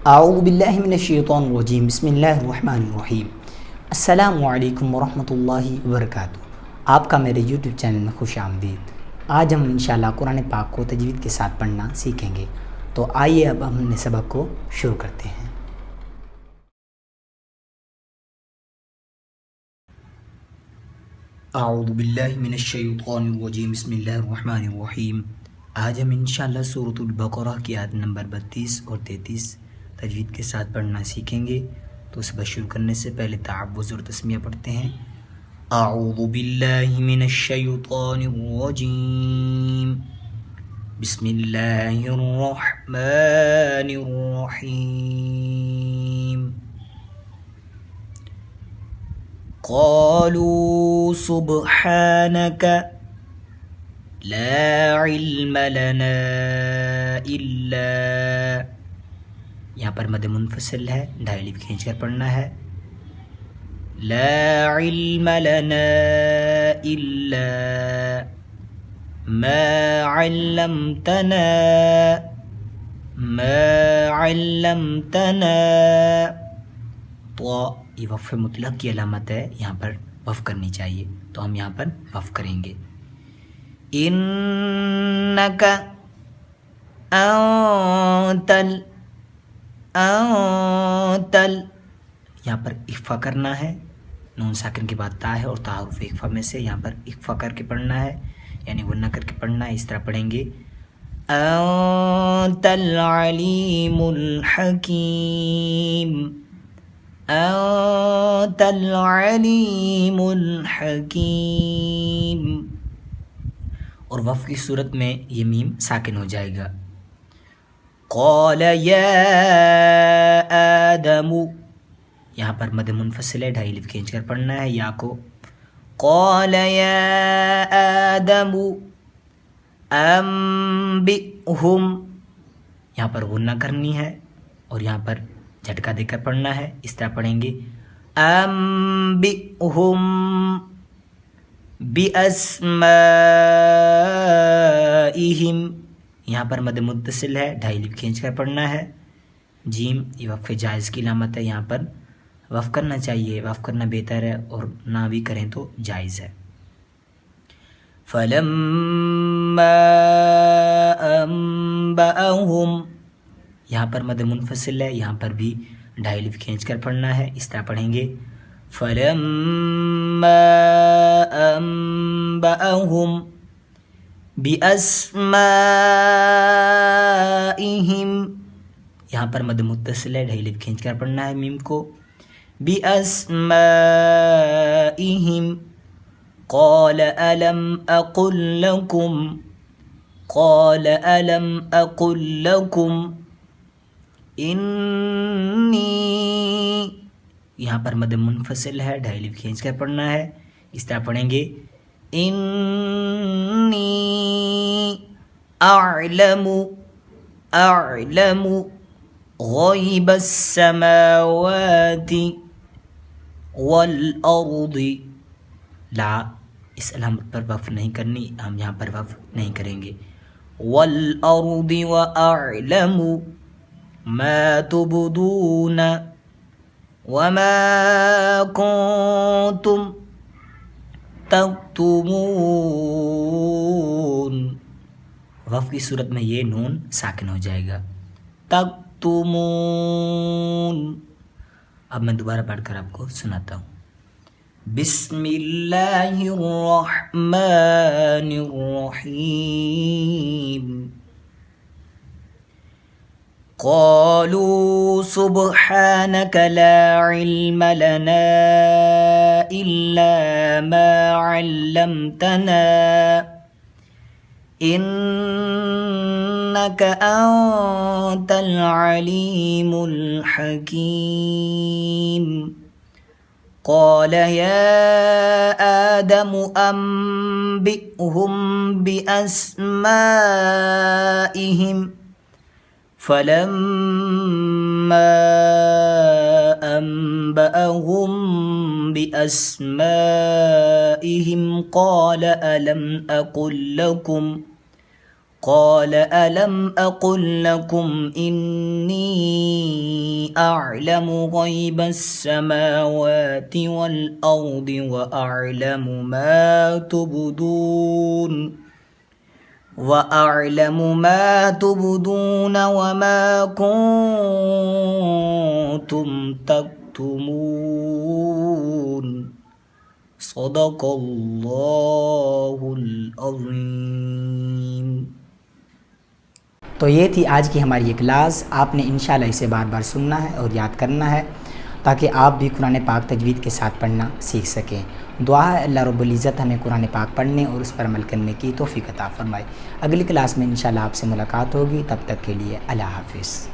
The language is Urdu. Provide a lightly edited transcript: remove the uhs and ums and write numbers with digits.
اعوذ باللہ من الشیطان الرجیم بسم اللہ الرحمن الرحیم۔ السلام علیکم ورحمۃ اللہ وبرکاتہ۔ آپ کا میرے یوٹیوب چینل میں خوش آمدید۔ آج ہم انشاءاللہ قرآن پاک کو تجوید کے ساتھ پڑھنا سیکھیں گے، تو آئیے اب ہم نے سبق کو شروع کرتے ہیں۔ اعوذ باللہ من الشیطان الرجیم بسم اللہ الرحمن الرحیم۔ آج ہم انشاءاللہ سورۃ البقرہ کی آیت نمبر 32 اور 33 تجوید کے ساتھ پڑھنا سیکھیں گے۔ تو سبق شروع کرنے سے پہلے تعوذ اور تسمیہ پڑھتے ہیں۔ اعوذ باللہ من الشیطان الرجیم بسم اللہ الرحمن الرحیم۔ قالوا سبحانك لا علم لنا الا، یہاں پر مد منفصل ہے، ڈھائی الف کھینچ کر پڑھنا ہے۔ لا علم لنا الا ما علمتنا، تو یہ وقف مطلق کی علامت ہے، یہاں پر وقف کرنی چاہیے، تو ہم یہاں پر وقف کریں گے۔ انک انتل، یہاں پر اخفا کرنا ہے، نون ساکن کے بعد تا ہے اور تا حرف اخفا میں سے یہاں پر اخفا کر کے پڑھنا ہے، یعنی غنہ کر کے پڑھنا ہے۔ اس طرح پڑھیں گے انت العلیم الحکیم، انت العلیم الحکیم، اور وقف کی صورت میں یہ میم ساکن ہو جائے گا۔ قال یا آدم، یہاں پر مد منفصل ہے، ڈھائی الف کھینچ کر پڑھنا ہے یا کو۔ قال یا آدم انبئہم، یہاں پر غنہ کرنی ہے اور یہاں پر جھٹکا دے کر پڑھنا ہے۔ اس طرح پڑھیں گے انبئہم باسمائہم، یہاں پر مد متصل ہے، ڈھائی الف کھینچ کر پڑھنا ہے۔ جیم یہ وقف جائز کی علامت ہے، یہاں پر وقف کرنا چاہیے، وقف کرنا بہتر ہے، اور نہ بھی کریں تو جائز ہے۔ فلما انبأہم، یہاں پر مد منفصل ہے، یہاں پر بھی ڈھائی الف کھینچ کر پڑھنا ہے۔ اس طرح پڑھیں گے فلما انبأہم باسمائہم، یہاں پر مد متصل ہے، ڈھائی الف کھینچ کر پڑھنا ہے میم کو۔ باسمائہم قال الم اقل لکم، قال الم اقل لکم انی، یہاں پر مد منفصل ہے، ڈھائی الف کھینچ کر پڑھنا ہے۔ اس طرح پڑھیں گے انی اعلم غیب السماوات والارض، لا اس علامت پر وقف نہیں کرنی، ہم یہاں پر وقف نہیں کریں گے۔ والارض واعلم ما تبدون وما کنتم تکتمون، وقف کی صورت میں یہ نون ساکن ہو جائے گا، تکتمون۔ اب میں دوبارہ پڑھ کر آپ کو سناتا ہوں۔ بسم اللہ الرحمن الرحیم۔ قالوا سبحانك لا علم لنا إلا ما علمتنا إنك أنت العليم الحكيم۔ قال يا آدم أنبئهم بأسمائهم، فلما أنبأهم بأسمائهم قال ألم أقل لكم إني أعلم غيب السماوات والأرض وأعلم ما تبدون وما كنتم تكتمون صدق اللہ العظیم۔ تو یہ تھی آج کی ہماری یہ کلاس۔ آپ نے انشاءاللہ اسے بار بار سننا ہے اور یاد کرنا ہے تاکہ آپ بھی قرآن پاک تجوید کے ساتھ پڑھنا سیکھ سکیں۔ دعا ہے اللہ رب العزت ہمیں قرآن پاک پڑھنے اور اس پر عمل کرنے کی توفیق عطا فرمائے۔ اگلی کلاس میں انشاءاللہ آپ سے ملاقات ہوگی، تب تک کے لیے اللہ حافظ۔